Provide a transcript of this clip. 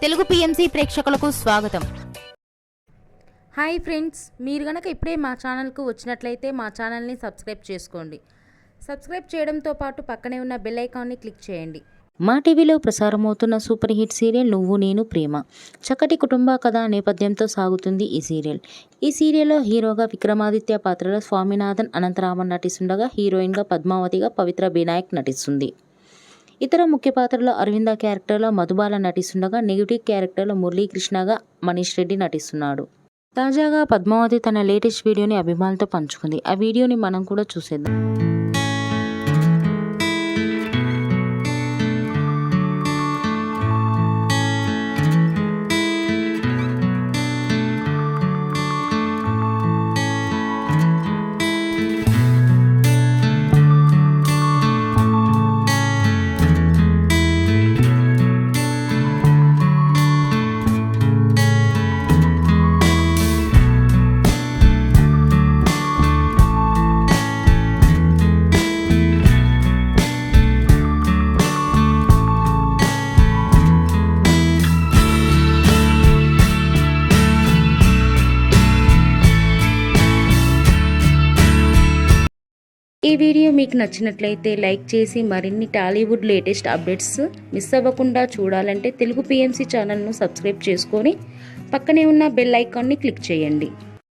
Telugu PMC ప్రేక్షకులకు స్వాగతం. Hi friends, మీరు గనక ఇప్పుడే మా ఛానల్కు వచ్చినట్లయితే మా ఛానల్ని సబ్స్క్రైబ్ చేసుకోండి. సబ్స్క్రైబ్ చేయడంతో పాటు పక్కనే ఉన్న బెల్ ఐకాన్ని క్లిక్ చేయండి. మా టీవీలో ప్రసారమవుతున్న సూపర్ హిట్ సీరియల్ నువ్వు నేను ప్రేమ. చక్కటి కుటుంబ కథ నేపథ్యంతో సాగుతుంది ఈ సీరియల్. ఈ సీరియల్లో హీరోగా విక్రమాదిత్య పాత్రలో స్వామినాథన్ అనంతరామన్ నటిస్తుండగా హీరోయిన్గా పద్మావతిగా పవిత్ర బినాయక్ నటిస్తుంది. ఇతర ముఖ్య పాత్రలో అరవింద క్యారెక్టర్లో మధుబాల నటిస్తుండగా నెగిటివ్ క్యారెక్టర్లో మురళీకృష్ణగా మనీష్ రెడ్డి నటిస్తున్నాడు. తాజాగా పద్మావతి తన లేటెస్ట్ వీడియోని అభిమానులతో పంచుకుంది. ఆ వీడియోని మనం కూడా చూసేద్దాం. ఈ వీడియో మీకు నచ్చినట్లయితే లైక్ చేసి మరిన్ని టాలీవుడ్ లేటెస్ట్ అప్డేట్స్ మిస్ అవ్వకుండా చూడాలంటే తెలుగు పిఎంసి ఛానల్ను సబ్స్క్రైబ్ చేసుకొని పక్కనే ఉన్న బెల్ ఐకాన్ని క్లిక్ చేయండి.